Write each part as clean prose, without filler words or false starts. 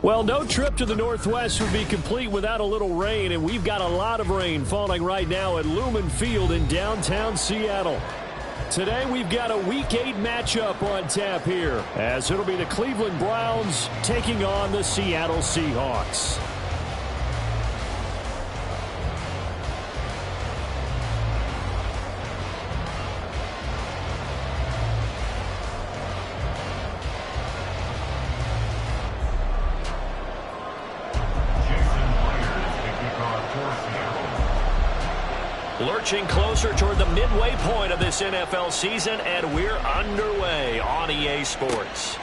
Well, no trip to the Northwest would be complete without a little rain, and we've got a lot of rain falling right now at Lumen Field in downtown Seattle. Today, we've got a Week 8 matchup on tap here, as it'll be the Cleveland Browns taking on the Seattle Seahawks. Lurching closer toward the midway point of this NFL season, and we're underway on EA Sports.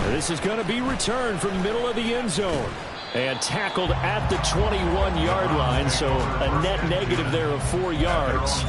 This is going to be returned from the middle of the end zone and tackled at the 21-yard line, so a net negative there of 4 yards.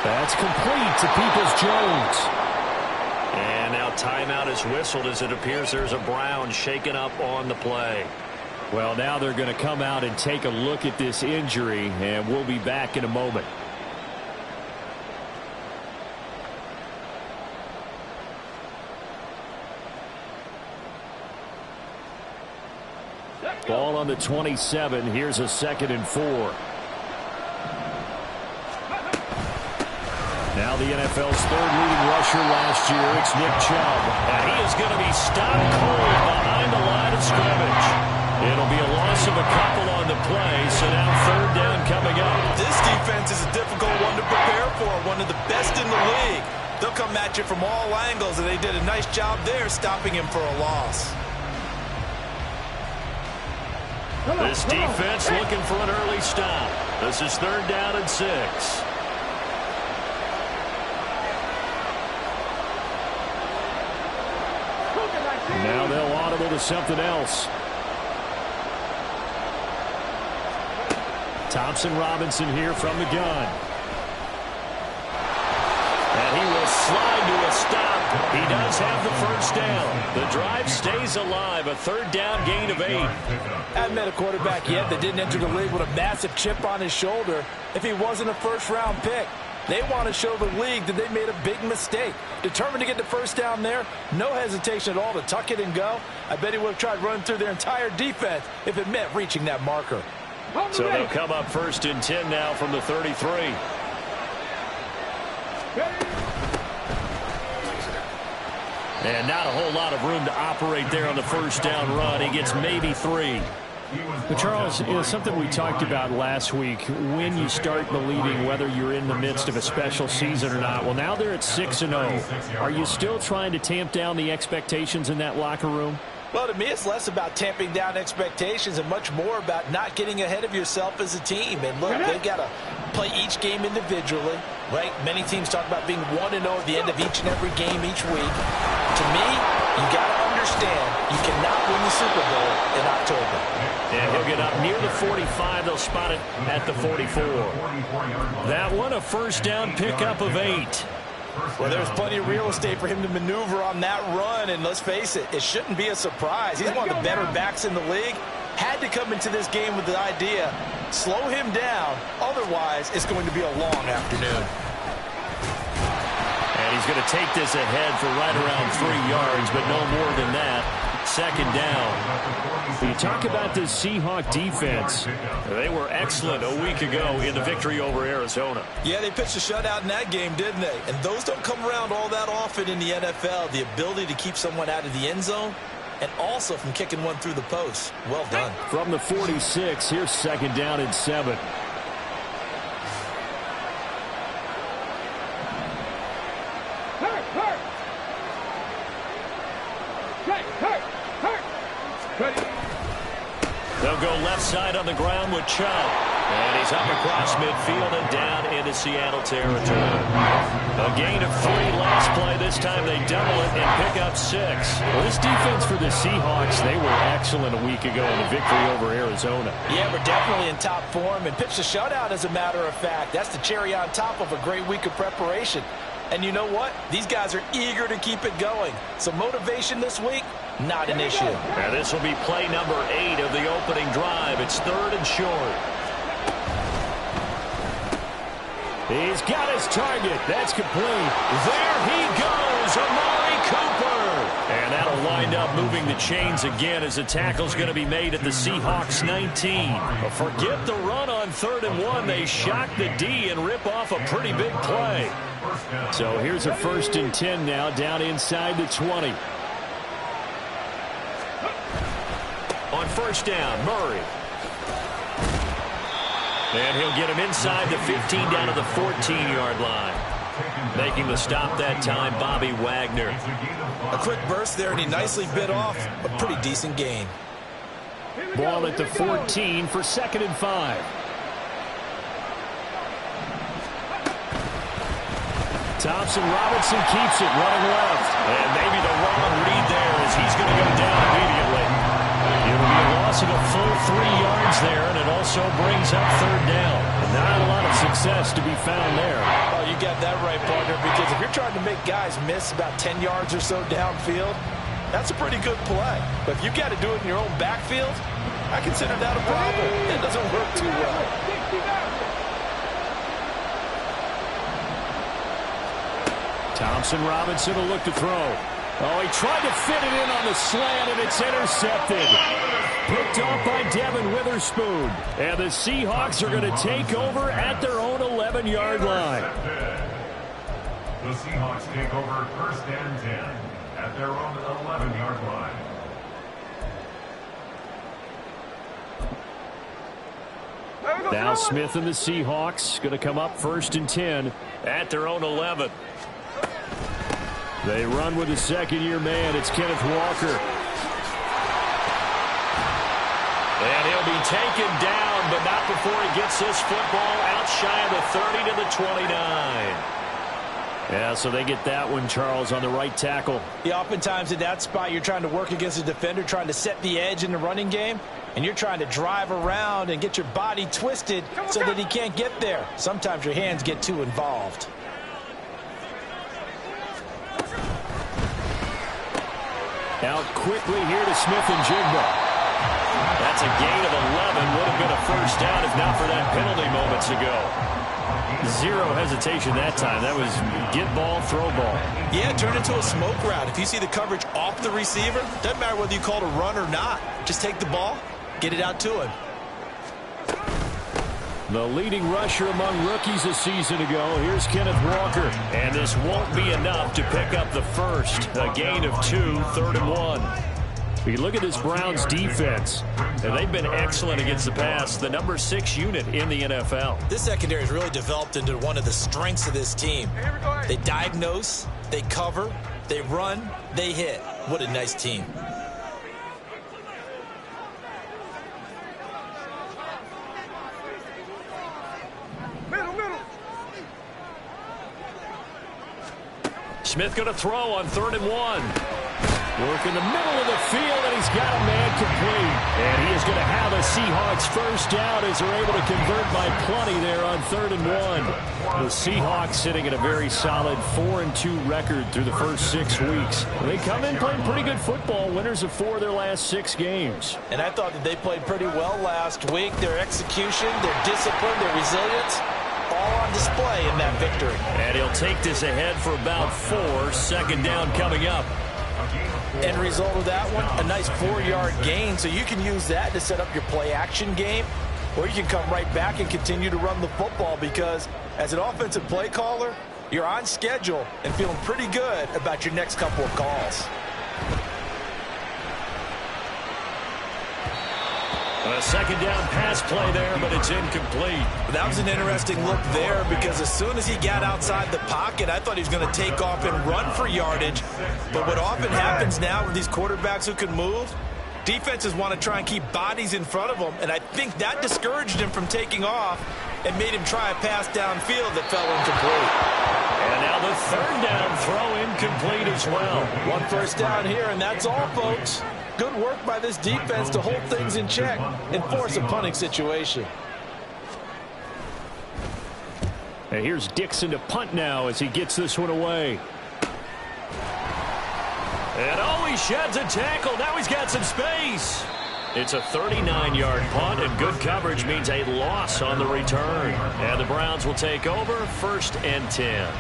That's complete to Peoples-Jones. And now timeout is whistled as it appears there's a Brown shaken up on the play. Well, now they're going to come out and take a look at this injury, and we'll be back in a moment. Ball on the 27. Here's a 2nd and 4. Now the NFL's third leading rusher last year, it's Nick Chubb. And he is going to be stopped cold behind the line of scrimmage. It'll be a loss of a couple on the play, so now 3rd down coming up. This defense is a difficult one to prepare for, one of the best in the league. They'll come at you from all angles, and they did a nice job there stopping him for a loss. This defense looking for an early stop. This is 3rd down and 6. Now they'll audible to something else. Thompson-Robinson here from the gun. And he will slide to a stop. He does have the 1st down. The drive stays alive. A 3rd down gain of 8. I haven't met a quarterback yet that didn't enter the league with a massive chip on his shoulder if he wasn't a 1st-round pick. They want to show the league that they made a big mistake. Determined to get the 1st down there, no hesitation at all to tuck it and go. I bet he would have tried running through their entire defense if it meant reaching that marker. So they'll come up 1st and 10 now from the 33. And not a whole lot of room to operate there on the 1st down run. He gets maybe 3. But Charles, something we talked about last week, when you start believing whether you're in the midst of a special season or not. Well, now they're at 6-0. Are you still trying to tamp down the expectations in that locker room? Well, to me, it's less about tamping down expectations and much more about not getting ahead of yourself as a team. And look, they've got to play each game individually, right? Many teams talk about being 1-0 at the end of each and every game each week. To me, you got to understand you cannot win the Super Bowl in October. And he'll get up near the 45. They'll spot it at the 44. That one, a 1st down pickup of 8. Well, there's plenty of real estate for him to maneuver on that run, and let's face it, it shouldn't be a surprise. He's one of the better backs in the league. Had to come into this game with the idea Slow him down. Otherwise, it's going to be a long afternoon. And he's going to take this ahead for right around 3 yards, but no more than that. Second down. You talk about this Seahawk defense. They were excellent a week ago in the victory over Arizona. Yeah, they pitched a shutout in that game, didn't they? And those don't come around all that often in the NFL. The ability to keep someone out of the end zone and also from kicking one through the post. Well done. From the 46, here's second down and 7. They'll go left side on the ground with Chubb. And he's up across midfield and down into Seattle territory. A gain of 3 last play. This time they double it and pick up 6. Well, this defense for the Seahawks, they were excellent a week ago in the victory over Arizona. Yeah, we're definitely in top form and pitched a shutout, as a matter of fact. That's the cherry on top of a great week of preparation. And you know what? These guys are eager to keep it going. So motivation this week, not an issue. Now this will be play number 8 of the opening drive. It's 3rd and short. He's got his target. That's complete. There he goes, Amari Cooper. And that'll wind up moving the chains again as the tackle's going to be made at the Seahawks 19. But forget the run on 3rd and 1. They shock the D and rip off a pretty big play. So here's a 1st and 10 now, down inside the 20. On 1st down, Murray. And he'll get him inside the 15 down to the 14-yard line. Making the stop that time, Bobby Wagner. A quick burst there, and he nicely bit off a pretty decent gain. Ball at the 14 for 2nd and 5. Thompson Robinson keeps it running left. And maybe the wrong read there as he's going to go down immediately. It'll be a loss of a full 3 yards there, and it also brings up 3rd down. Not a lot of success to be found there. Oh, you got that right, partner, because if you're trying to make guys miss about 10 yards or so downfield, that's a pretty good play. But if you got to do it in your own backfield, I consider that a problem. That doesn't work too well. Thompson Robinson will look to throw. Oh, he tried to fit it in on the slant, and it's intercepted. Picked off by Devin Witherspoon. And the Seahawks are going to take over at their own 11-yard line. The Seahawks take over 1st and 10 at their own 11-yard line. Now Smith and the Seahawks going to come up 1st and 10 at their own 11. They run with a 2nd-year man. It's Kenneth Walker. And he'll be taken down, but not before he gets this football out shy of the 30 to the 29. Yeah, so they get that one, Charles, on the right tackle. Yeah, oftentimes in that spot, you're trying to work against a defender, trying to set the edge in the running game, and you're trying to drive around and get your body twisted so that he can't get there. Sometimes your hands get too involved. Out quickly here to Smith and Jigba. That's a gain of 11. Would have been a 1st down if not for that penalty moments ago. Zero hesitation that time. That was get ball, throw ball. Yeah, turn into a smoke route. If you see the coverage off the receiver, doesn't matter whether you call it a run or not. Just take the ball, get it out to him. The leading rusher among rookies a season ago. Here's Kenneth Walker. And this won't be enough to pick up the 1st. A gain of 2, 3rd and 1. You look at this Browns defense, and they've been excellent against the pass. The number 6 unit in the NFL. This secondary has really developed into one of the strengths of this team. They diagnose, they cover, they run, they hit. What a nice team. Smith going to throw on 3rd and 1. Work in the middle of the field, and he's got a man complete. And he is going to have a Seahawks first down as they're able to convert by plenty there on 3rd and 1. The Seahawks sitting at a very solid 4-2 record through the first 6 weeks. They come in playing pretty good football, winners of 4 of their last 6 games. And I thought that they played pretty well last week. Their execution, their discipline, their resilience, all on display in that victory. And he'll take this ahead for about 4. 2nd down coming up. End result of that one, a nice 4-yard gain. So you can use that to set up your play-action game, or you can come right back and continue to run the football because as an offensive play caller, you're on schedule and feeling pretty good about your next couple of calls. A 2nd down pass play there, but it's incomplete. That was an interesting look there because as soon as he got outside the pocket, I thought he was going to take off and run for yardage. But what often happens now with these quarterbacks who can move, defenses want to try and keep bodies in front of them, and I think that discouraged him from taking off and made him try a pass downfield that fell incomplete. And now the 3rd down throw incomplete as well. 1 first down here, and that's all, folks. Good work by this defense to hold things in check and force a punting situation. And here's Dixon to punt now as he gets this one away. And oh, he sheds a tackle. Now he's got some space. It's a 39-yard punt, and good coverage means a loss on the return. And the Browns will take over 1st and 10.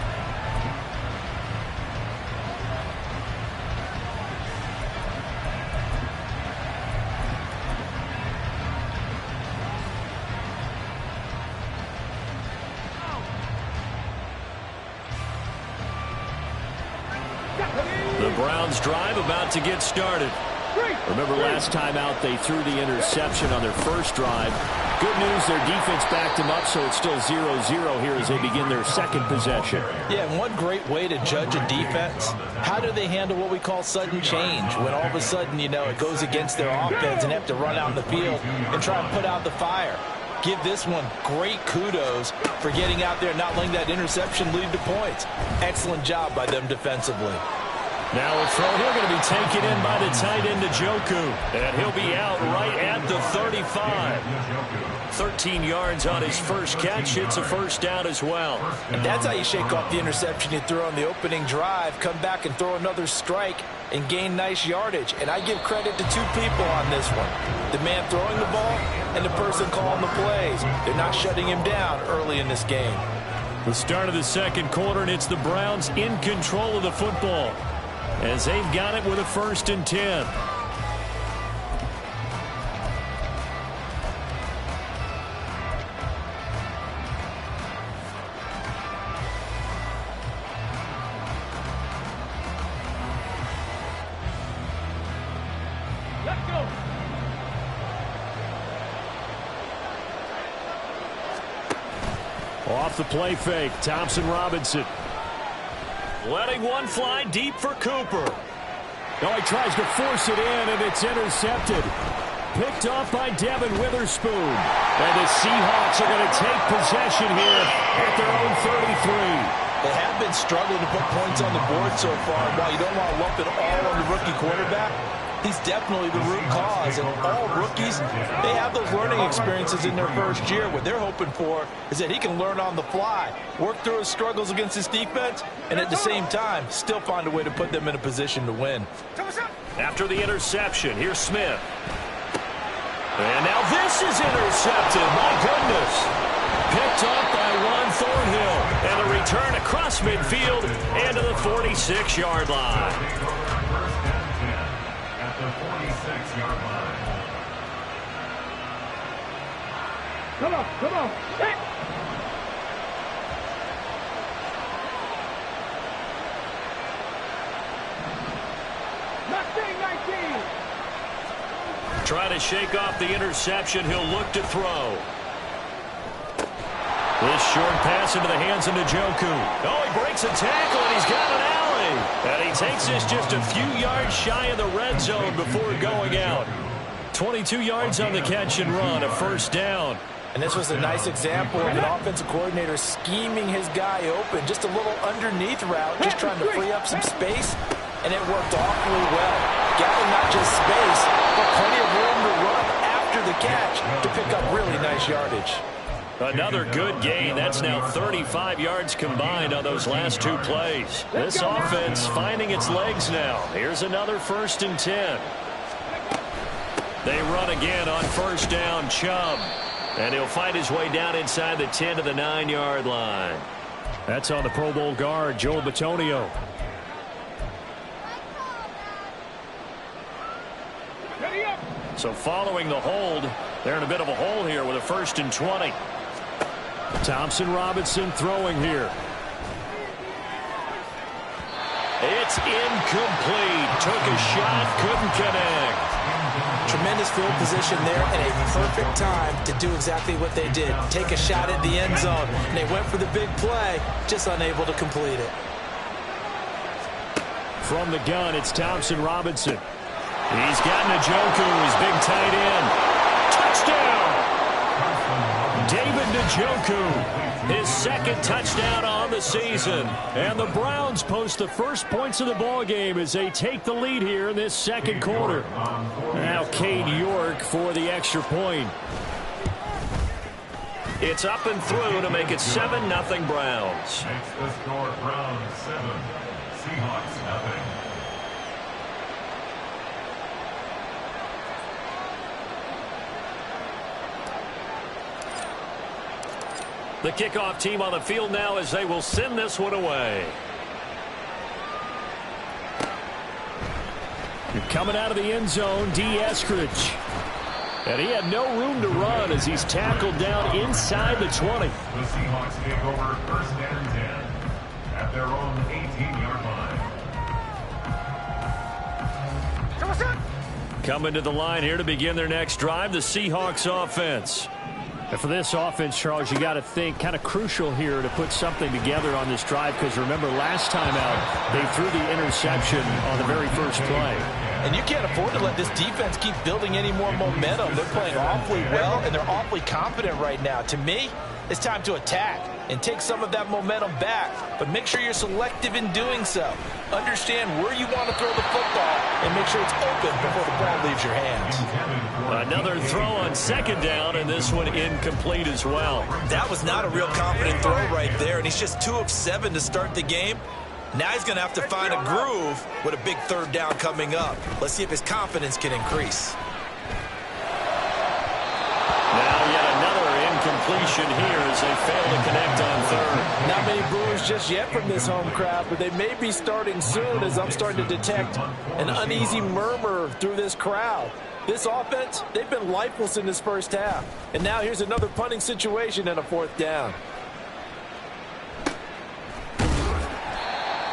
The Browns drive about to get started. Remember last time out they threw the interception on their first drive. Good news, their defense backed them up, so it's still 0-0 here as they begin their 2nd possession. Yeah, and one great way to judge a defense, how do they handle what we call sudden change? When all of a sudden, you know, it goes against their offense and have to run out in the field and try and put out the fire. Give this one great kudos for getting out there and not letting that interception lead to points. Excellent job by them defensively. Now a throw here going to be taken in by the tight end Njoku. And he'll be out right at the 35. 13 yards on his first catch. It's a first down as well. And that's how you shake off the interception you threw on the opening drive. Come back and throw another strike and gain nice yardage. And I give credit to 2 people on this one. The man throwing the ball and the person calling the plays. They're not shutting him down early in this game. The start of the 2nd quarter, and it's the Browns in control of the football as they've got it with a 1st and 10. Let's go. Off the play fake, Thompson-Robinson. Letting one fly deep for Cooper. Now he tries to force it in, and it's intercepted. Picked off by Devin Witherspoon. And the Seahawks are going to take possession here at their own 33. They have been struggling to put points on the board so far. While you don't want to lump it all on the rookie quarterback, he's definitely the root cause. And all rookies, they have those learning experiences in their first year. What they're hoping for is that he can learn on the fly, work through his struggles against his defense, and at the same time, still find a way to put them in a position to win. After the interception, here's Smith. And now this is intercepted. My goodness. Picked off by Juan Thornhill. And a return across midfield and to the 46-yard line. At the 46-yard line. Come on. Hey. Trying to shake off the interception. He'll look to throw. This short pass into the hands of Njoku. Oh, he breaks a tackle, and he's got an alley. And he takes this just a few yards shy of the red zone before going out. 22 yards on the catch and run, a first down. And this was a nice example of an offensive coordinator scheming his guy open. Just a little underneath route, just trying to free up some space and it worked awfully well. Gathering not just space, but plenty of room to run after the catch to pick up really nice yardage. Another good gain. That's now 35 yards combined on those last two plays. This offense finding its legs now. Here's another 1st and 10. They run again on 1st down, Chubb. And he'll find his way down inside the 10 to the 9-yard line. That's on the Pro Bowl guard, Joel Bitonio. So following the hold, they're in a bit of a hole here with a 1st and 20. Thompson Robinson throwing here. It's incomplete. Took a shot, couldn't connect. Tremendous field position there and a perfect time to do exactly what they did. Take a shot at the end zone. And they went for the big play, just unable to complete it. From the gun, it's Thompson Robinson. He's got Njoku, his big tight end. Touchdown! David Njoku, his 2nd touchdown on the season. And the Browns post the first points of the ball game as they take the lead here in this 2nd quarter. Now Cade York for the extra point. It's up and through to make it 7-0 Browns. Makes the score Browns 7, Seahawks nothing. The kickoff team on the field now as they will send this one away. Coming out of the end zone, D. Eskridge. And he had no room to run as he's tackled down inside the 20. The Seahawks take over 1st and 10 at their own 18-yard line. Coming to the line here to begin their next drive, the Seahawks offense. And for this offense, Charles, you got to think kind of crucial here to put something together on this drive because remember last time out they threw the interception on the very first play. And you can't afford to let this defense keep building any more momentum. They're playing awfully well, and they're awfully confident right now. To me, it's time to attack and take some of that momentum back, but make sure you're selective in doing so. Understand where you want to throw the football and make sure it's open before the ball leaves your hands. Another throw on 2nd down, and this one incomplete as well. That was not a real confident throw right there, and he's just 2 of 7 to start the game. Now he's going to have to find a groove with a big 3rd down coming up. Let's see if his confidence can increase. Now yet another incompletion here as they fail to connect on 3rd. Not many boos just yet from this home crowd, but they may be starting soon as I'm starting to detect an uneasy murmur through this crowd. This offense, they've been lifeless in this first half. And now here's another punting situation and a 4th down.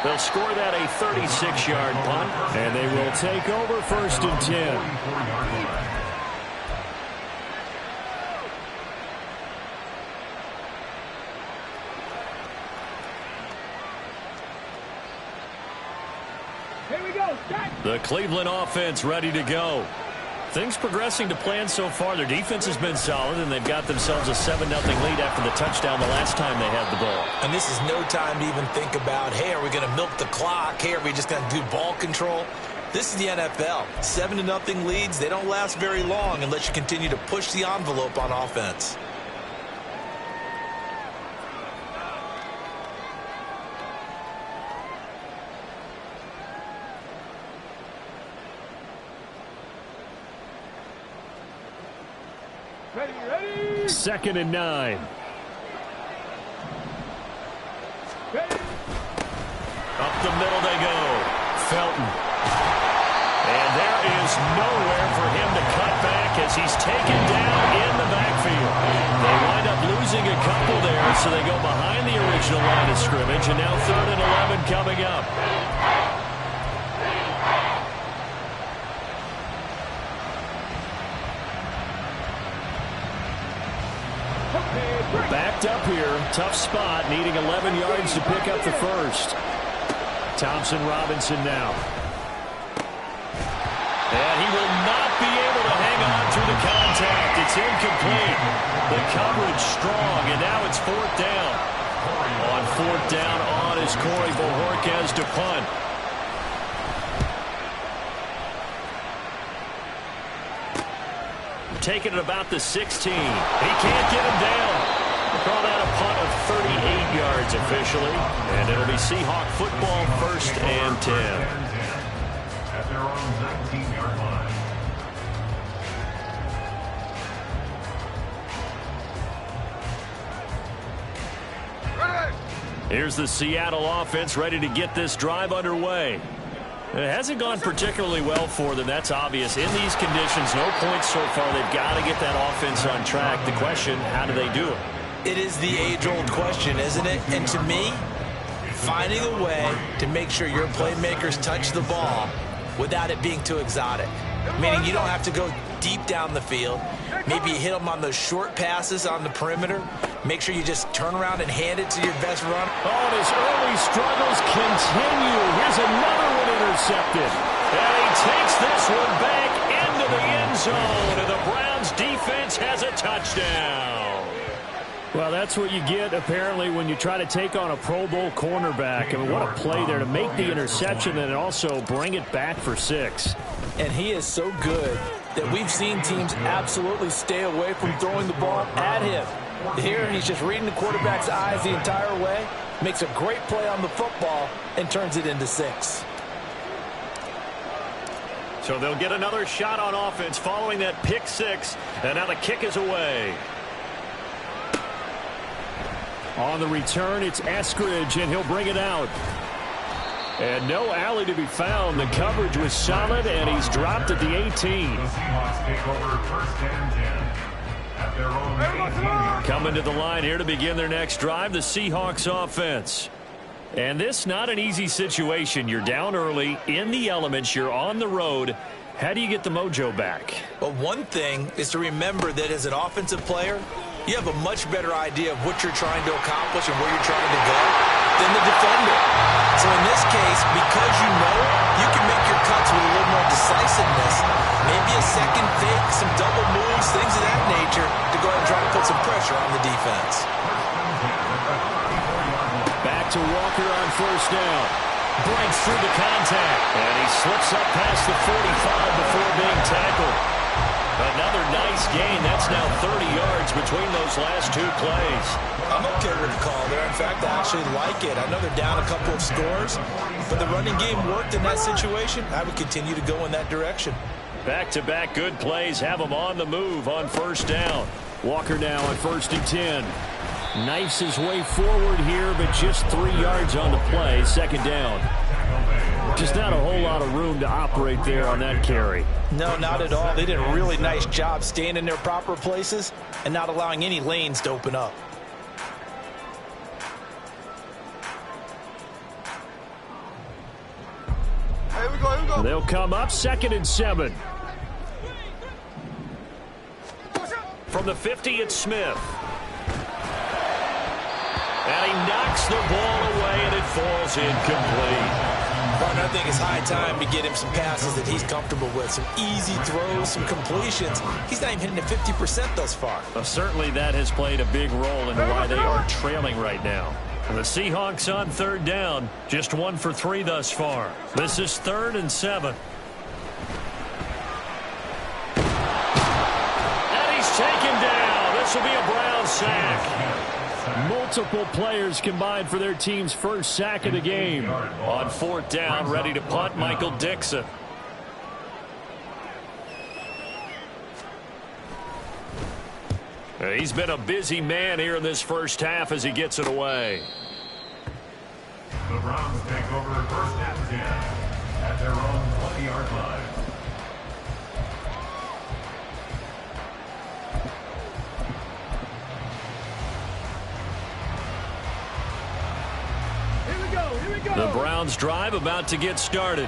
They'll score that a 36-yard punt. And they will take over 1st and 10. Here we go. Start. The Cleveland offense ready to go. Things progressing to plan so far. Their defense has been solid, and they've got themselves a 7-0 lead after the touchdown the last time they had the ball. And this is no time to even think about, hey, are we going to milk the clock? Hey, are we just going to do ball control? This is the NFL. 7-0 leads, they don't last very long unless you continue to push the envelope on offense. Ready, ready. 2nd and 9. Ready. Up the middle they go. Felton. And there is nowhere for him to cut back as he's taken down in the backfield. They wind up losing a couple there, so they go behind the original line of scrimmage, and now 3rd and 11 coming up. Backed up here. Tough spot. Needing 11 yards to pick up the 1st. Thompson Robinson now. And he will not be able to hang on through the contact. It's incomplete. The coverage strong, and now it's 4th down. On 4th down on is Corey Bojorquez to punt. taken at about the 16. He can't get him down. Call that a punt of 38 yards officially. And it'll be Seahawk football, 1st and 10. At their own 19-yard line. Here's the Seattle offense ready to get this drive underway. It hasn't gone particularly well for them. That's obvious. In these conditions, no points so far. They've got to get that offense on track. The question, how do they do it? It is the age-old question, isn't it? And to me, finding a way to make sure your playmakers touch the ball without it being too exotic. Meaning you don't have to go deep down the field. Maybe you hit them on those short passes on the perimeter. Make sure you just turn around and hand it to your best runner. Oh, and his early struggles continue. Here's another one intercepted. And he takes this one back into the end zone. And the Browns defense has a touchdown. Well, that's what you get, apparently, when you try to take on a Pro Bowl cornerback. I mean, what a play there to make the interception and also bring it back for 6. And he is so good that we've seen teams absolutely stay away from throwing the ball at him. Here, he's just reading the quarterback's eyes the entire way, makes a great play on the football, and turns it into 6. So they'll get another shot on offense following that pick 6, and now the kick is away. On the return, it's Eskridge, and he'll bring it out. And no alley to be found. The coverage was solid, and he's dropped at the 18. The Seahawks take over 1st and 10 at their own 18-yard. Coming to the line here to begin their next drive, the Seahawks offense. And this not an easy situation. You're down early, in the elements, you're on the road. How do you get the mojo back? Well, one thing is to remember that as an offensive player, you have a much better idea of what you're trying to accomplish and where you're trying to go than the defender. So in this case, because you know it, you can make your cuts with a little more decisiveness. Maybe a second fake, some double moves, things of that nature to go ahead and try to put some pressure on the defense. Back to Walker on 1st down. Breaks through the contact. And he slips up past the 45 before being tackled. Another nice gain. That's now 30 yards between those last 2 plays. I'm okay with the call there. In fact, I actually like it. I know they're down a couple of scores, but the running game worked in that situation. I would continue to go in that direction. Back-to-back good plays have him on the move on 1st down. Walker now on 1st and 10. Knifes his way forward here, but just 3 yards on the play. 2nd down. Just not a whole lot of room to operate there on that carry. No, not at all. They did a really nice job staying in their proper places and not allowing any lanes to open up. Here we go. They'll come up 2nd and 7. From the 50, it's Smith. And he knocks the ball away, and it falls incomplete. Partner, I think it's high time to get him some passes that he's comfortable with. Some easy throws, some completions. He's not even hitting the 50% thus far. Well, certainly that has played a big role in why they are trailing right now. And the Seahawks on 3rd down. Just 1 for 3 thus far. This is 3rd and 7. And he's taken down. This will be a Brown sack. Multiple players combined for their team's 1st sack of the game. On 4th down, ready to punt, Michael Dixon. He's been a busy man here in this 1st half as he gets it away. The Browns take over 1st and 10 at their own 20-yard line. The Browns drive about to get started.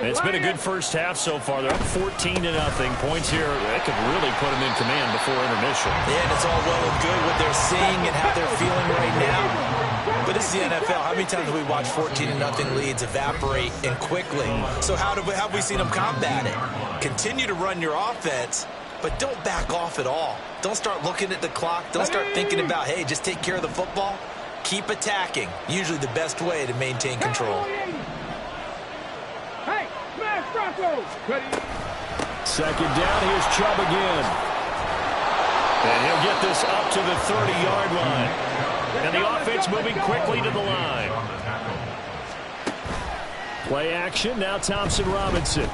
It's been a good 1st half so far. They're up 14-0. Points here, that could really put them in command before intermission. Yeah, and it's all well and good what they're seeing and how they're feeling right now. But this is the NFL. How many times have we watched 14-0 leads evaporate and quickly? So how have we seen them combat it? Continue to run your offense, but don't back off at all. Don't start looking at the clock. Don't start thinking about, hey, just take care of the football. Keep attacking. Usually the best way to maintain control. Hey, smash Bronco. Ready? 2nd down, here's Chubb again. And he'll get this up to the 30-yard line. And the offense moving quickly to the line. Play action, now Thompson Robinson.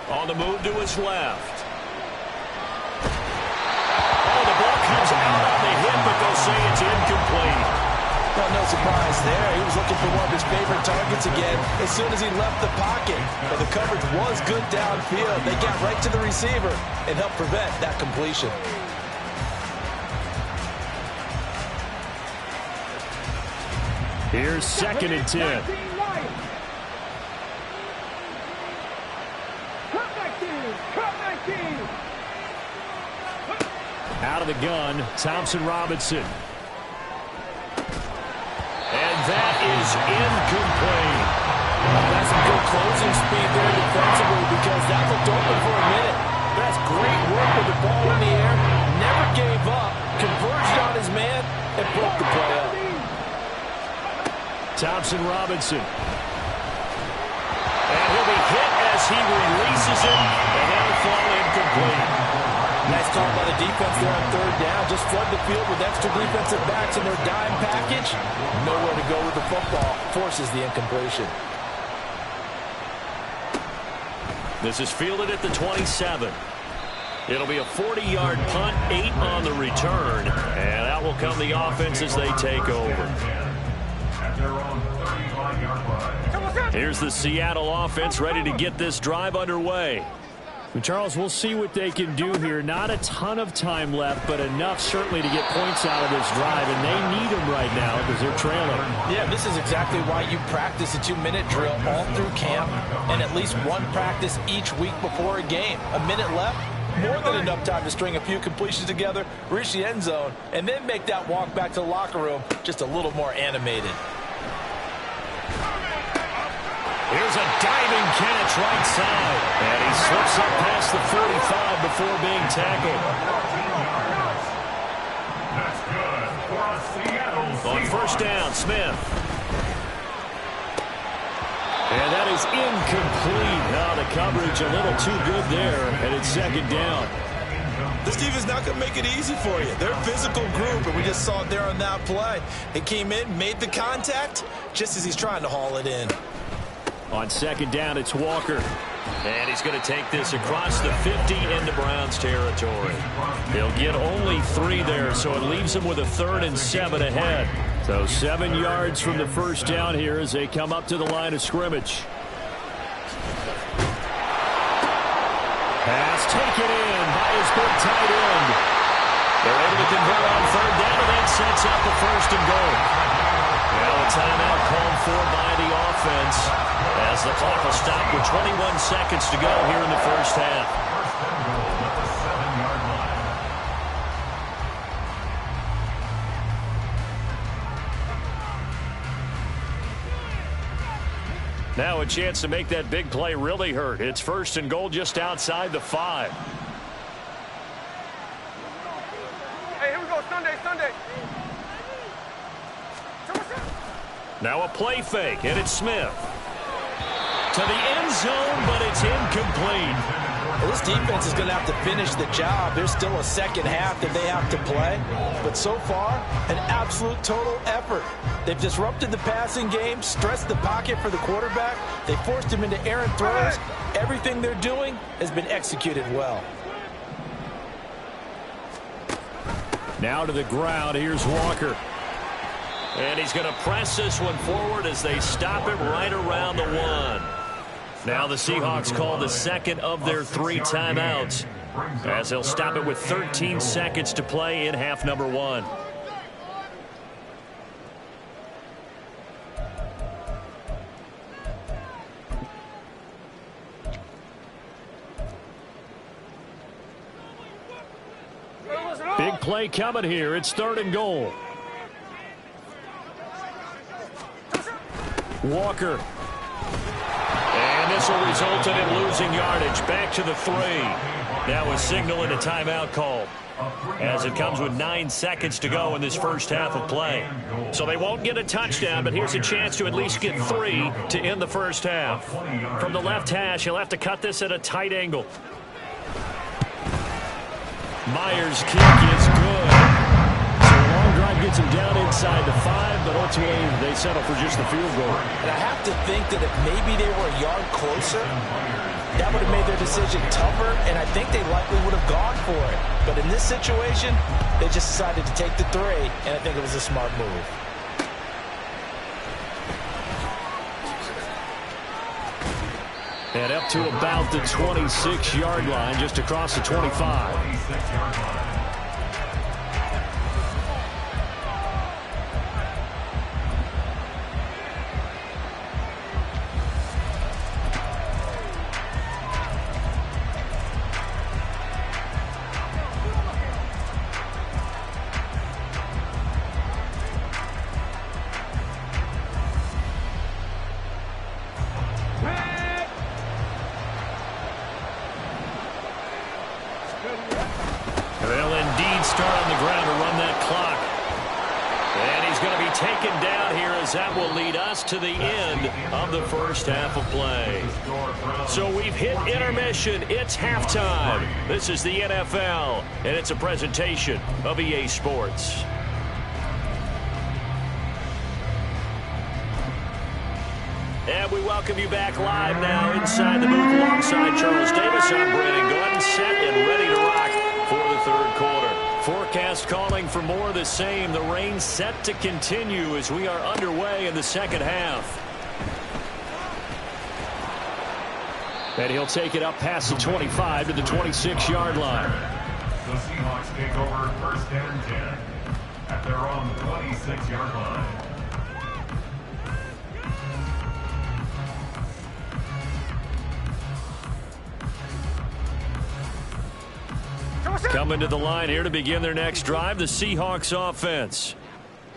On the move to his left. Oh, the ball comes out on the hit, but they'll say it's incomplete. Well, no surprise there. He was looking for one of his favorite targets again as soon as he left the pocket. But the coverage was good downfield. They got right to the receiver and helped prevent that completion. Here's 2nd and 10. Out of the gun, Thompson Robinson. And that is incomplete. That's some good closing speed there defensively because that looked open for a minute. That's great work with the ball in the air. Never gave up. Converged on his man and broke the play up. Thompson Robinson. And he'll be hit as he releases it. And that'll fall incomplete. Nice call by the defense there on 3rd down. Just flood the field with extra defensive backs in their dime package. Nowhere to go with the football. Forces the incompletion. This is fielded at the 27. It'll be a 40-yard punt, 8 on the return. And out will come the offense as they take over. Here's the Seattle offense ready to get this drive underway. And Charles, we'll see what they can do here. Not a ton of time left, but enough certainly to get points out of this drive, and they need them right now because they're trailing. Yeah, this is exactly why you practice a 2-minute drill all through camp and at least one practice each week before a game. A minute left, more than enough time to string a few completions together, reach the end zone, and then make that walk back to the locker room just a little more animated. Here's a diving catch right side. And he slips up past the 45 before being tackled. That's good for a Seattle On 1st down, Smith. And that is incomplete. Now the coverage a little too good there, and it's 2nd down. This defense not going to make it easy for you. They're a physical group, and we just saw it there on that play. It came in, made the contact, just as he's trying to haul it in. On 2nd down, it's Walker. And he's going to take this across the 50 into Browns territory. He'll get only 3 there, so it leaves him with a 3rd and 7 ahead. So 7 yards from the 1st down here as they come up to the line of scrimmage. Pass taken in by his big tight end. They're able to convert on 3rd down, and that sets up the 1st and goal. Well, a timeout called for by the offense as the clock will stop with 21 seconds to go here in the 1st half. Now a chance to make that big play really hurt. It's 1st and goal just outside the 5. Hey, here we go. Sunday. Now a play fake, and it's Smith. To the end zone, but it's incomplete. Well, this defense is going to have to finish the job. There's still a 2nd half that they have to play. But so far, an absolute total effort. They've disrupted the passing game, stressed the pocket for the quarterback. They forced him into errant throws. Everything they're doing has been executed well. Now to the ground. Here's Walker. And he's going to press this one forward as they stop it right around the 1. Now the Seahawks call the 2nd of their 3 timeouts as they'll stop it with 13 seconds to play in half number 1. Big play coming here. It's 3rd and goal. Walker. And this will result in him losing yardage. Back to the 3. Now a signal and a timeout call as it comes with 9 seconds to go in this 1st half of play. So they won't get a touchdown, but here's a chance to at least get 3 to end the 1st half. From the left hash, he'll have to cut this at a tight angle. Myers' kick is good. So a long drive gets him down inside the 5, but ultimately they settle for just the field goal. And I have to think that if maybe they were a yard closer, that would have made their decision tougher, and I think they likely would have gone for it. But in this situation, they just decided to take the 3, and I think it was a smart move. And up to about the 26-yard line, just across the 25. They'll indeed start on the ground to run that clock. And he's going to be taken down here as that will lead us to the end of the first half of play. So we've hit intermission. It's halftime. This is the NFL, and it's a presentation of EA Sports. And we welcome you back live now inside the booth alongside Charles Davis. I'm Brandon Glenn, set and ready to rock for the third quarter. Forecast calling for more of the same. The rain set to continue as we are underway in the second half. And he'll take it up past the 25 to the 26-yard line. The Seahawks take over first and 10 at their own 26-yard line. Coming to the line here to begin their next drive, the Seahawks offense.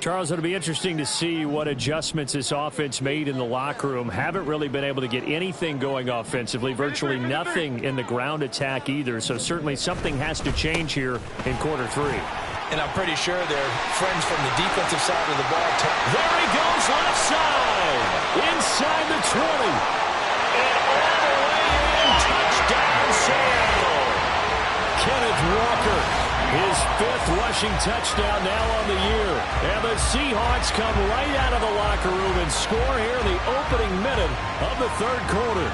Charles, it'll be interesting to see what adjustments this offense made in the locker room. Haven't really been able to get anything going offensively, virtually nothing in the ground attack either. So certainly something has to change here in quarter 3. And I'm pretty sure they're friends from the defensive side of the ball. There he goes, left side, inside the 20. And all the way in, touchdown, Seattle. Kenneth Walker, his 5th rushing touchdown now on the year. And the Seahawks come right out of the locker room and score here in the opening minute of the third quarter.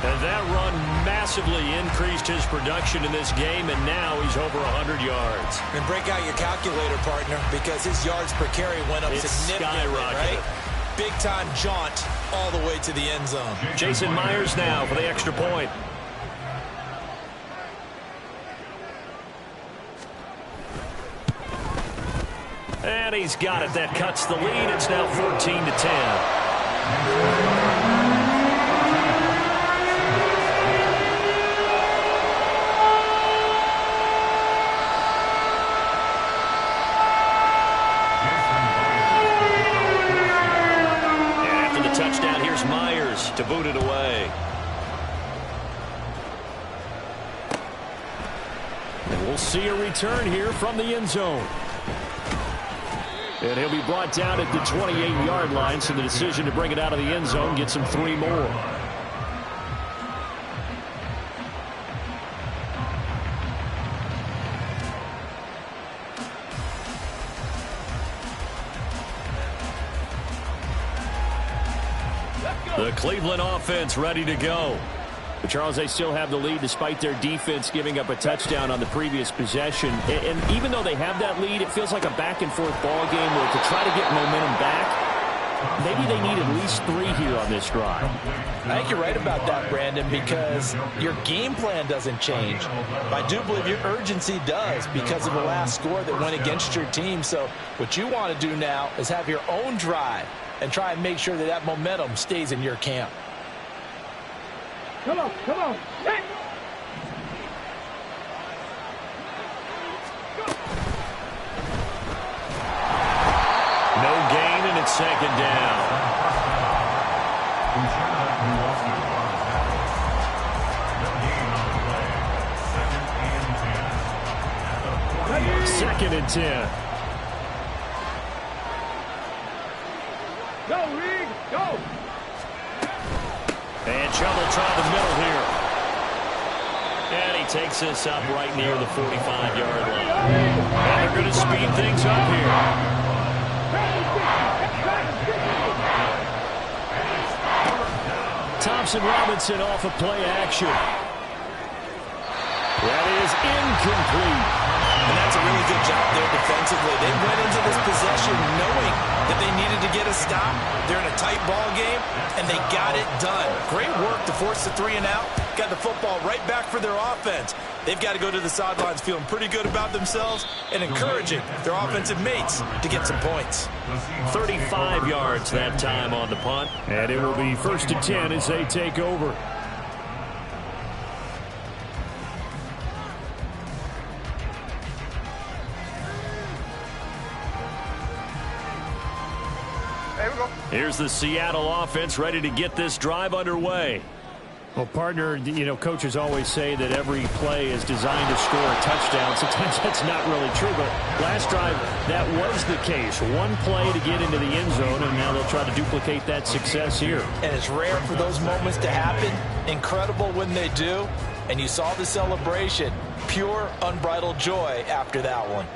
And that run massively increased his production in this game, and now he's over 100 yards. And break out your calculator, partner, because his yards per carry went up significantly, right? Big-time jaunt all the way to the end zone. Jason Myers now for the extra point. And he's got it. That cuts the lead. It's now 14-10. And after the touchdown, here's Myers to boot it away. And we'll see a return here from the end zone. And he'll be brought down at the 28-yard line, so the decision to bring it out of the end zone gets him 3 more. The Cleveland offense ready to go. But Charles, they still have the lead despite their defense giving up a touchdown on the previous possession. And even though they have that lead, it feels like a back-and-forth ball game where to try to get momentum back, maybe they need at least 3 here on this drive. I think you're right about that, Brandon, because your game plan doesn't change. I do believe your urgency does because of the last score that went against your team. So what you want to do now is have your own drive and try and make sure that that momentum stays in your camp. Come on, come on. Hey. No gain, and it's second down. Second and 10. Go, Reed, go. And trouble trying the middle here. And he takes this up right near the 45-yard line. And they're going to speed things up here. Thompson-Robinson off of play action. That is incomplete. And that's a really good job there defensively. They went into this possession knowing that they needed to get a stop. They're in a tight ball game, and they got it done. Great work to force the 3 and out. Got the football right back for their offense. They've got to go to the sidelines feeling pretty good about themselves and encouraging their offensive mates to get some points. 35 yards that time on the punt. And it will be 1st and 10 as they take over. Here's the Seattle offense ready to get this drive underway. Well, partner, you know, coaches always say that every play is designed to score a touchdown. Sometimes that's not really true, but last drive, that was the case. One play to get into the end zone, and now they'll try to duplicate that success here. And it's rare for those moments to happen. Incredible when they do. And you saw the celebration. Pure, unbridled joy after that one.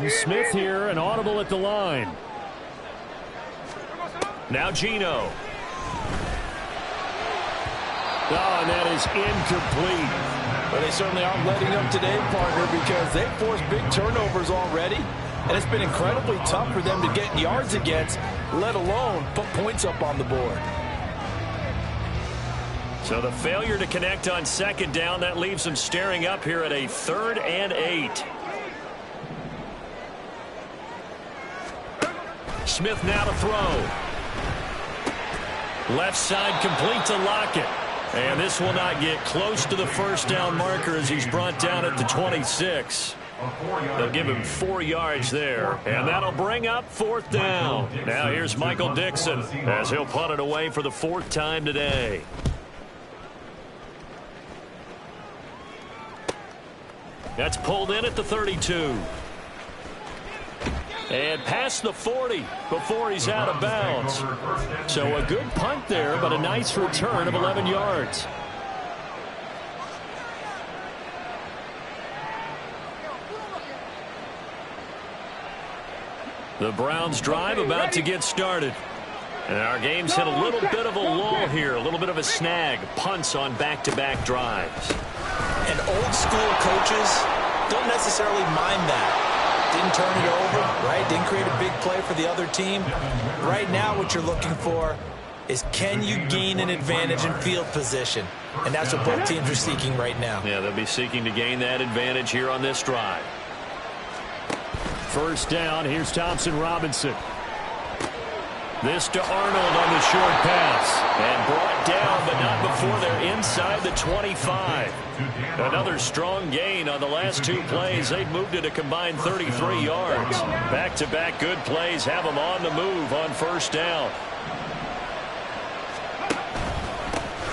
Smith here, an audible at the line. Now Geno. Oh, and that is incomplete. But they certainly aren't letting up today, partner, because they've forced big turnovers already. And it's been incredibly tough for them to get yards against, let alone put points up on the board. So the failure to connect on 2nd down, that leaves them staring up here at a 3rd and 8. Smith now to throw. Left side complete to Lockett. And this will not get close to the 1st down marker as he's brought down at the 26. They'll give him 4 yards there. And that'll bring up 4th down. Now here's Michael Dixon as he'll punt it away for the 4th time today. That's pulled in at the 32. And past the 40 before he's out of bounds. So a good punt there, but a nice return of 11 yards. The Browns drive about to get started. And our game's hit a little bit of a lull here, a little bit of a snag. Punts on back-to-back drives. And old school coaches don't necessarily mind that. Didn't turn it over, right? Didn't create a big play for the other team. Right now what you're looking for is, can you gain an advantage in field position? And that's what both teams are seeking right now. Yeah, they'll be seeking to gain that advantage here on this drive. 1st down, here's Thompson-Robinson. This to Arnold on the short pass. And brought down, but not before they're inside the 25. Another strong gain on the last 2 plays. They've moved it a combined 33 yards. Back-to-back good plays have them on the move on 1st down.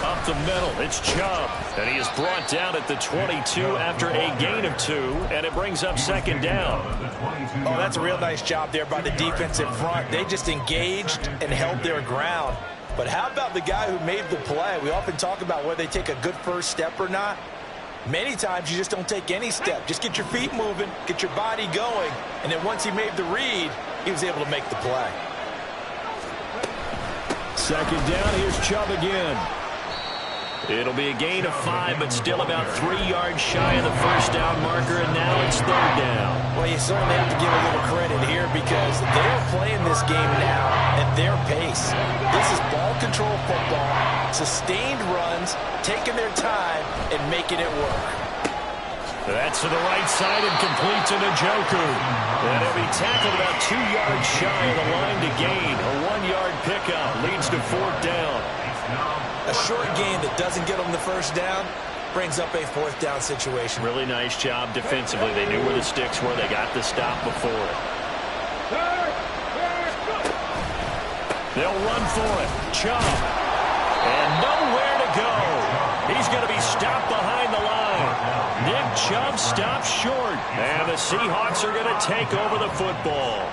Up the middle, it's Chubb. And he is brought down at the 22 after a gain of 2. And it brings up 2nd down. Oh, that's a real nice job there by the defensive front. They just engaged and held their ground. But how about the guy who made the play? We often talk about whether they take a good first step or not. Many times you just don't take any step. Just get your feet moving, get your body going, and then once he made the read, he was able to make the play. 2nd down, here's Chubb again. It'll be a gain of 5, but still about 3 yards shy of the 1st down marker, and now it's 3rd down. Well, you certainly have to give a little credit here because they're playing this game now at their pace. This is ball control football, sustained runs, taking their time, and making it work. That's to the right side and complete to Njoku. And he'll be tackled about 2 yards shy of the line to gain. A 1-yard pickup leads to 4th down. A short gain that doesn't get them the 1st down brings up a 4th down situation. Really nice job defensively. They knew where the sticks were. They got the stop before it. They'll run for it. Chubb. And nowhere to go. He's going to be stopped behind the line. Nick Chubb stops short. And the Seahawks are going to take over the football.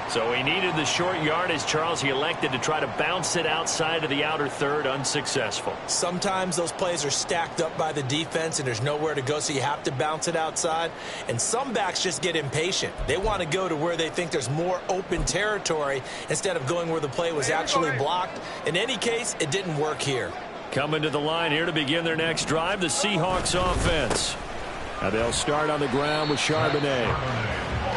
So he needed the short yardage, Charles. He elected to try to bounce it outside of the outer third, unsuccessful. Sometimes those plays are stacked up by the defense and there's nowhere to go, so you have to bounce it outside. And some backs just get impatient. They want to go to where they think there's more open territory instead of going where the play was actually blocked. In any case, it didn't work here. Coming to the line here to begin their next drive, the Seahawks offense. Now they'll start on the ground with Charbonnet.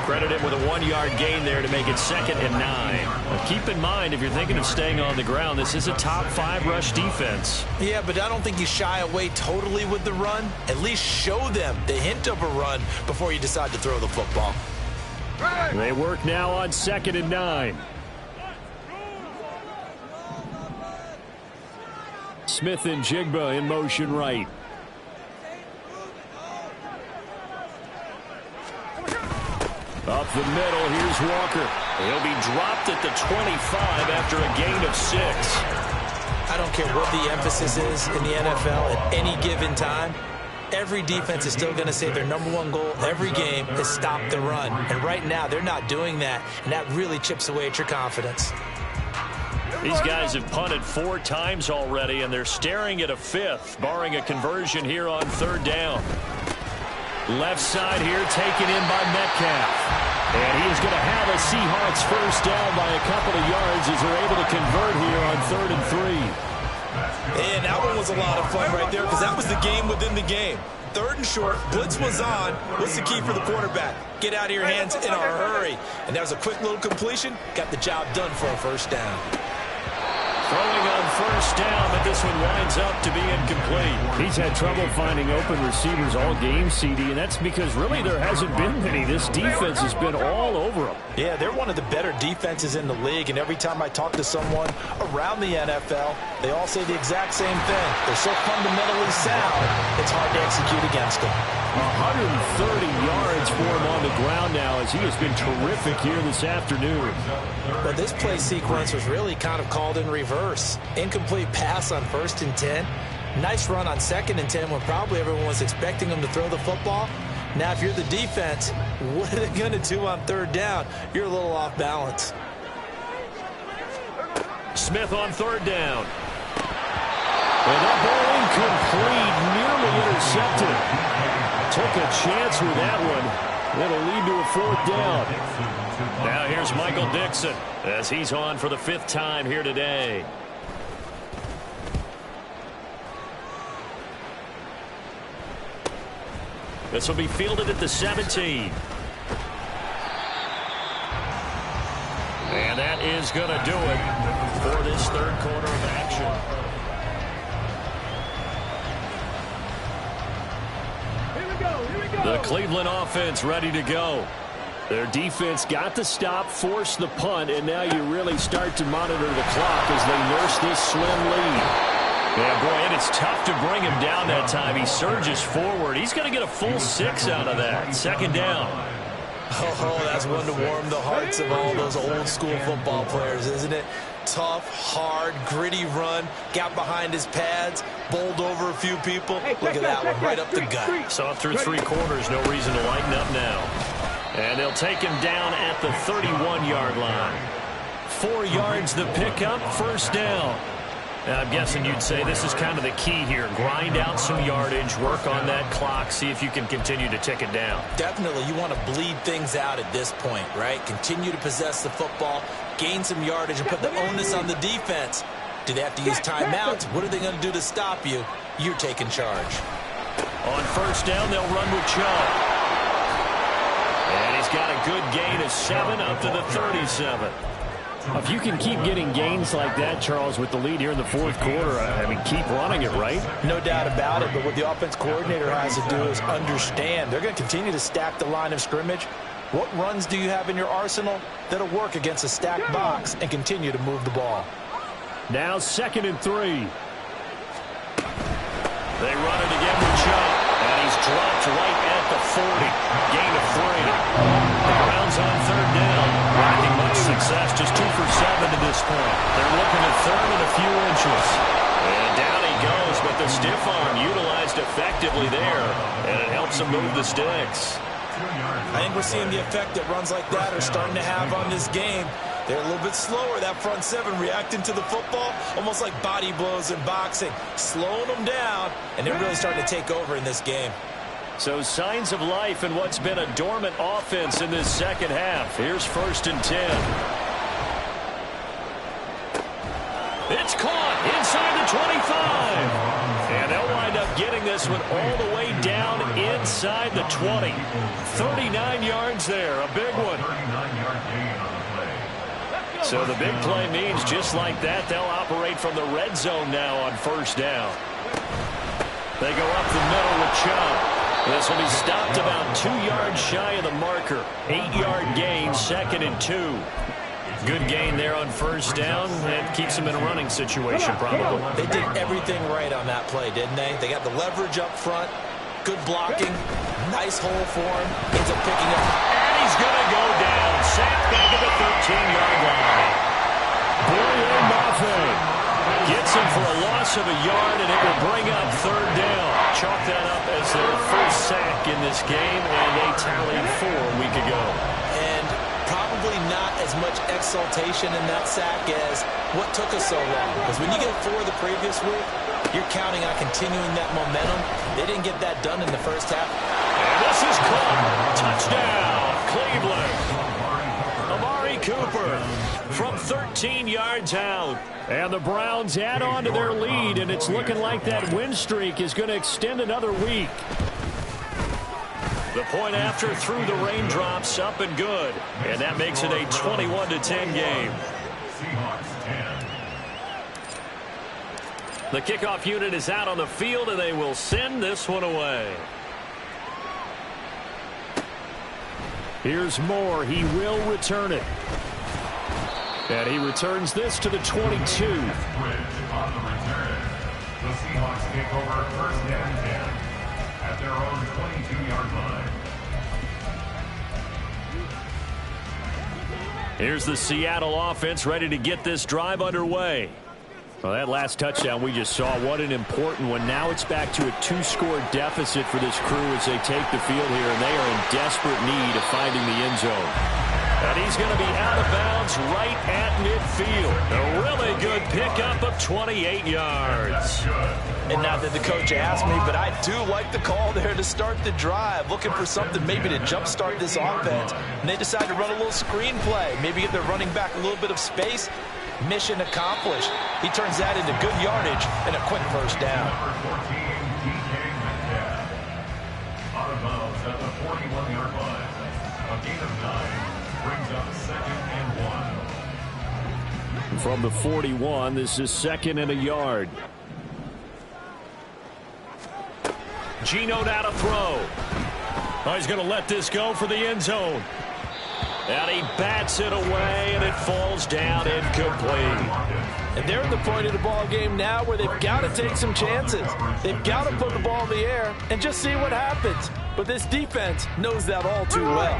Credit him with a 1-yard gain there to make it 2nd and 9. Now keep in mind, if you're thinking of staying on the ground, this is a top 5 rush defense. Yeah, but I don't think you shy away totally with the run. At least show them the hint of a run before you decide to throw the football. They work now on 2nd and 9. Smith and Jigba in motion right. Up the middle, here's Walker. He'll be dropped at the 25 after a gain of 6. I don't care what the emphasis is in the NFL at any given time. Every defense is still going to say their #1 goal every game is stop the run. And right now, they're not doing that, and that really chips away at your confidence. These guys have punted 4 times already, and they're staring at a 5th, barring a conversion here on 3rd down. Left side here taken in by Metcalf. And he is going to have a Seahawks first down by a couple of yards as they're able to convert here on 3rd and 3. And that one was a lot of fun right there because that was the game within the game. 3rd and short, blitz was on. What's the key for the quarterback? Get out of your hands in a hurry. And that was a quick little completion. Got the job done for a first down. Throwing on 1st down, but this one winds up to be incomplete. He's had trouble finding open receivers all game, CD, and that's because really there hasn't been many. This defense has been all over them. Yeah, they're one of the better defenses in the league, and every time I talk to someone around the NFL, they all say the exact same thing. They're so fundamentally sound, it's hard to execute against them. 130 yards for him on the ground now as he has been terrific here this afternoon. But this play sequence was really kind of called in reverse. Incomplete pass on 1st and 10. Nice run on 2nd and 10 when probably everyone was expecting him to throw the football. Now, if you're the defense, what are they going to do on 3rd down? You're a little off balance. Smith on 3rd down. And that ball incomplete, nearly intercepted. Took a chance with that one. It'll lead to a 4th down. Now here's Michael Dixon as he's on for the 5th time here today. This will be fielded at the 17. And that is going to do it for this 3rd quarter of action. The Cleveland offense ready to go. Their defense got the stop, forced the punt, and now you really start to monitor the clock as they nurse this slim lead. Yeah, boy, and it's tough to bring him down that time. He surges forward. He's going to get a full 6 out of that. 2nd down. Oh, that's one to warm the hearts of all those old-school football players, isn't it? Tough, hard, gritty run, got behind his pads, bowled over a few people. Look at that one, right up the gut. Saw through 3 quarters, no reason to lighten up now. And they'll take him down at the 31-yard line. 4 yards the pickup, 1st down. Now, I'm guessing you'd say this is kind of the key here. Grind out some yardage, work on that clock, see if you can continue to tick it down. Definitely, you want to bleed things out at this point, right? Continue to possess the football, gain some yardage, and put the onus on the defense. Do they have to use timeouts? What are they going to do to stop you? You're taking charge. On 1st down, they'll run with Chubb. And he's got a good gain of 7 up to the 37. If you can keep getting gains like that, Charles, with the lead here in the 4th quarter, I mean, keep running it, right? No doubt about it, but what the offense coordinator has to do is understand. They're going to continue to stack the line of scrimmage. What runs do you have in your arsenal that'll work against a stacked box and continue to move the ball? Now 2nd and 3. They run it again with Chubb, and he's dropped right at the 40. Gain of 3. The Browns on 3rd down. Lacking much success, just 2 for 7 to this point. They're looking at 3rd and a few inches. And down he goes, but the stiff arm utilized effectively there, and it helps him move the sticks. I think we're seeing the effect that runs like that are starting to have on this game. They're a little bit slower, that front seven, reacting to the football, almost like body blows in boxing, slowing them down, and they're really starting to take over in this game. So signs of life in what's been a dormant offense in this second half. Here's 1st and 10. It's caught inside the 25. And they'll wind up getting this one all the way down inside the 20. 39 yards there, a big one. So the big play means just like that, they'll operate from the red zone now on 1st down. They go up the middle with Chubb. This will be stopped about 2 yards shy of the marker. 8-yard gain, 2nd and 2. Good gain there on 1st down. It keeps them in a running situation, probably. They did everything right on that play, didn't they? They got the leverage up front, good blocking, nice hole for him. Ends up picking up. And he's going to go down. Sacked back at the 13-yard line. Bullion nothing. Gets him for a loss of a yard, and it will bring up 3rd down. Chalk that up as their first sack in this game, and they tallied 4 a week ago. And probably not as much exultation in that sack as what took us so long. Because when you get 4 the previous week, you're counting on continuing that momentum. They didn't get that done in the first half. And this is caught. Touchdown, Cleveland. Amari Cooper from 13 yards out. And the Browns add on to their lead, and it's looking like that win streak is going to extend another week. The point after through the raindrops, up and good. And that makes it a 21-10 game. The kickoff unit is out on the field, and they will send this one away. Here's Moore. He will return it. And he returns this to the 22. On the return, the Seahawks take over 1st and 10 at their own 22-yard line. Here's the Seattle offense ready to get this drive underway. Well, that last touchdown we just saw, what an important one. Now it's back to a 2-score deficit for this crew as they take the field here, and they are in desperate need of finding the end zone. And he's going to be out of bounds right at midfield. A really good pickup of 28 yards. And not that the coach asked me, but I do like the call there to start the drive. Looking for something maybe to jumpstart this offense. And they decide to run a little screen play. Maybe give their running back a little bit of space. Mission accomplished. He turns that into good yardage and a quick 1st down. Out of bounds at the 41-yard line. A gain of 9 brings up 2nd and 1. From the 41, this is 2nd and a yard. Geno now to throw. Oh, he's going to let this go for the end zone. And he bats it away, and it falls down incomplete. And they're at the point of the ball game now where they've got to take some chances. They've got to put the ball in the air and just see what happens. But this defense knows that all too well.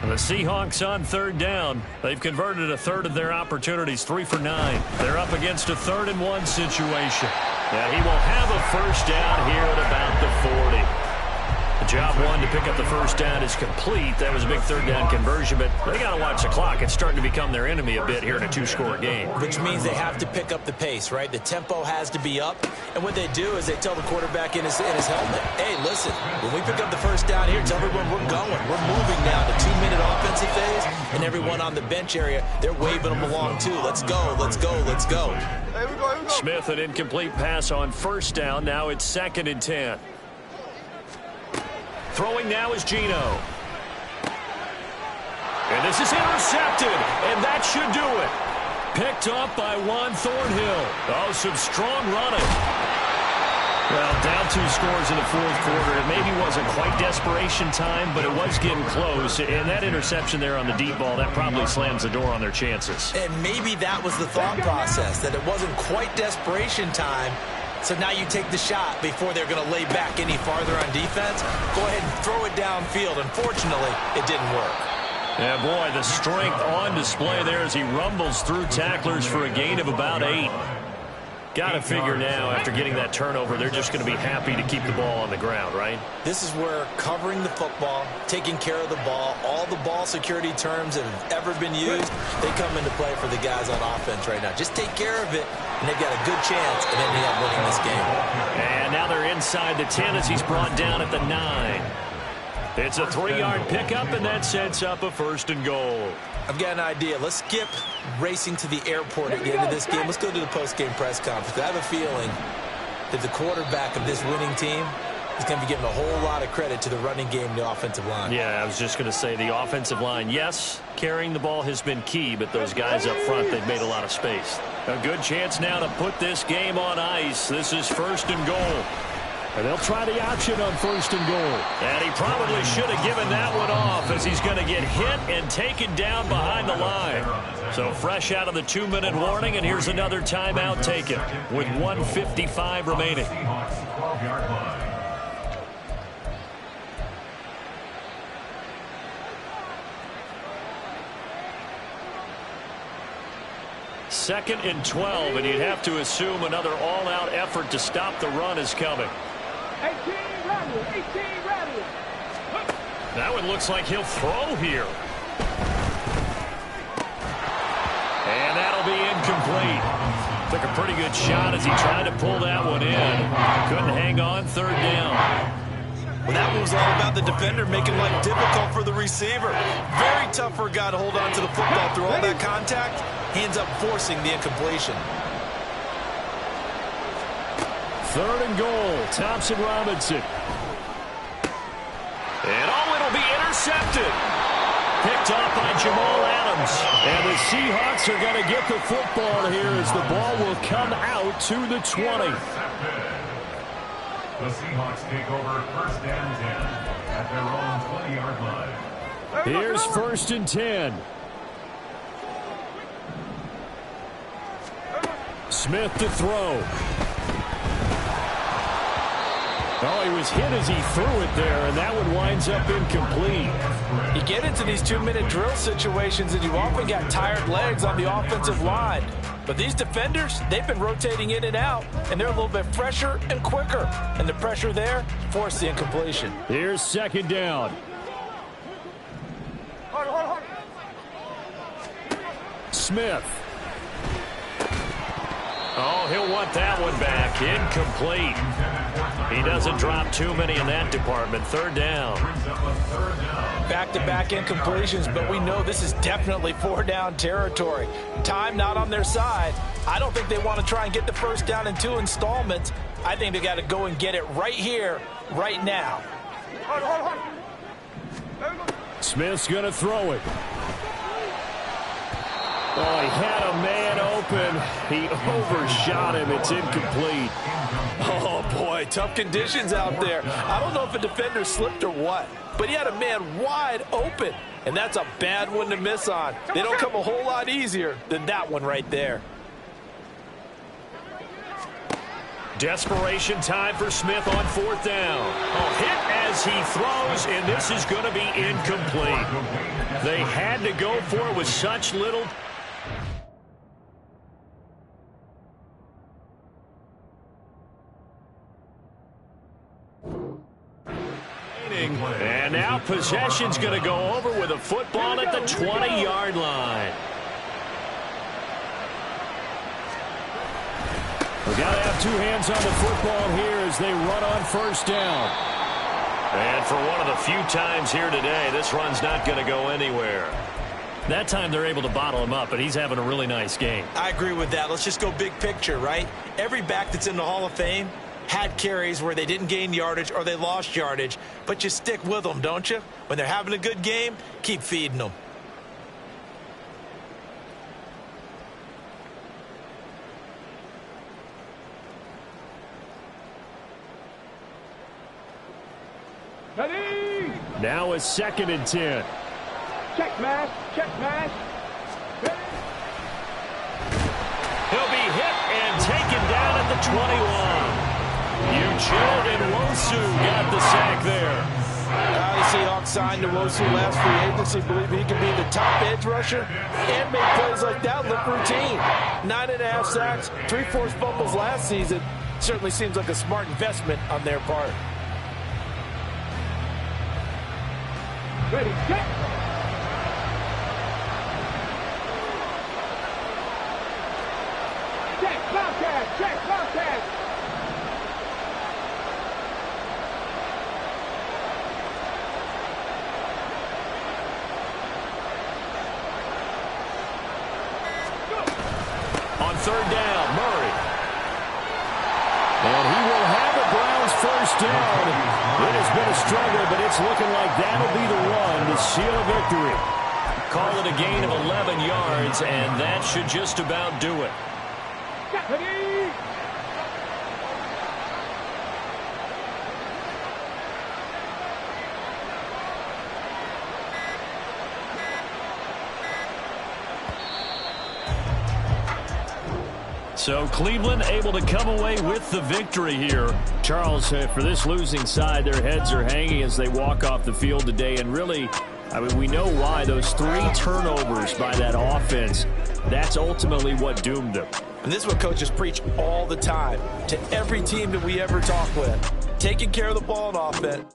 And the Seahawks on 3rd down. They've converted a third of their opportunities, 3 for 9. They're up against a 3rd and 1 situation. Now he will have a 1st down here at about the 40. The job one to pick up the 1st down is complete. That was a big 3rd down conversion, but they got to watch the clock. It's starting to become their enemy a bit here in a 2-score game. Which means they have to pick up the pace, right? The tempo has to be up. And what they do is they tell the quarterback in his helmet, hey, listen, when we pick up the 1st down here, tell everyone we're going. We're moving now to 2-minute offensive phase, and everyone on the bench area, they're waving them along too. Let's go, let's go, let's go. Here we go. Smith, an incomplete pass on 1st down. Now it's 2nd and 10. Throwing now is Geno. And this is intercepted, and that should do it. Picked up by Juan Thornhill. Oh, some strong running. Well, down 2 scores in the 4th quarter. It maybe wasn't quite desperation time, but it was getting close. And that interception there on the deep ball, that probably slams the door on their chances. And maybe that was the thought process, that it wasn't quite desperation time. So now you take the shot before they're going to lay back any farther on defense. Go ahead and throw it downfield. Unfortunately, it didn't work. Yeah, boy, the strength on display there as he rumbles through tacklers for a gain of about 8. Got to figure now, after getting that turnover, they're just going to be happy to keep the ball on the ground, right? This is where covering the football, taking care of the ball, all the ball security terms that have ever been used, they come into play for the guys on offense right now. Just take care of it, and they've got a good chance of ending up winning this game. And now they're inside the 10 as he's brought down at the 9. It's a 3-yard pickup, and that sets up a 1st and goal. I've got an idea. Let's skip racing to the airport at the end of this game. Let's go to the post-game press conference. I have a feeling that the quarterback of this winning team is going to be giving a whole lot of credit to the running game and the offensive line. Yeah, I was just going to say the offensive line, yes, carrying the ball has been key, but those guys up front, they've made a lot of space. A good chance now to put this game on ice. This is 1st and goal. And they'll try the option on 1st and goal. And he probably should have given that one off, as he's going to get hit and taken down behind the line. So fresh out of the 2-minute warning, and here's another timeout taken with 1:55 remaining. Second and 12, and you'd have to assume another all-out effort to stop the run is coming. 18 ready. That one looks like he'll throw here. And that'll be incomplete. Took a pretty good shot as he tried to pull that one in. Couldn't hang on, 3rd down. Well, that one was all about the defender making life difficult for the receiver. Very tough for a guy to hold on to the football through all that contact. He ends up forcing the incompletion. 3rd and goal, Thompson Robinson. And it'll be intercepted. Picked off by Jamal Adams. And the Seahawks are going to get the football here as the ball will come out to the 20. The Seahawks take over 1st and 10 at their own 20-yard line. Here's 1st and 10. Smith to throw. Oh, he was hit as he threw it there, and that one winds up incomplete. You get into these 2-minute drill situations, and you often got tired legs on the offensive line. But these defenders, they've been rotating in and out, and they're a little bit fresher and quicker. And the pressure there forced the incompletion. Here's 2nd down. Smith. Oh, he'll want that one back. Incomplete. He doesn't drop too many in that department. 3rd down. Back-to-back incompletions, but we know this is definitely 4-down territory. Time not on their side. I don't think they want to try and get the 1st down in 2 installments. I think they got to go and get it right here, right now. Smith's going to throw it. Oh, he had a man open. He overshot him. It's incomplete. Oh, boy, tough conditions out there. I don't know if a defender slipped or what, but he had a man wide open, and that's a bad one to miss on. They don't come a whole lot easier than that one right there. Desperation time for Smith on 4th down. Oh, hit as he throws, and this is going to be incomplete. They had to go for it with such little... And now possession's going to go over with a football at the 20-yard line. We've got to have 2 hands on the football here as they run on 1st down. And for one of the few times here today, this run's not going to go anywhere. That time they're able to bottle him up, but he's having a really nice game. I agree with that. Let's just go big picture, right? Every back that's in the Hall of Fame had carries where they didn't gain yardage or they lost yardage, but you stick with them, don't you? When they're having a good game, keep feeding them. Ready. Now a 2nd and 10. Check mash. Ready. He'll be hit and taken down at the 21. Uchil and Wosu got the sack there. The Seahawks signed Nwosu last free agency, believe he could be the top edge rusher and make plays like that look routine. 9.5 sacks, 3 forced fumbles last season. Certainly seems like a smart investment on their part. Ready, set. Check, contact, check, contact. On third down, Murray. And he will have a Browns first down. It has been a struggle, but it's looking like that'll be the one to seal a victory. Call it a gain of 11 yards, and that should just about do it. Ready. So Cleveland able to come away with the victory here. Charles, for this losing side, their heads are hanging as they walk off the field today. And really, I mean, we know why. Those 3 turnovers by that offense, that's ultimately what doomed them. And this is what coaches preach all the time to every team that we ever talk with. Taking care of the ball on offense.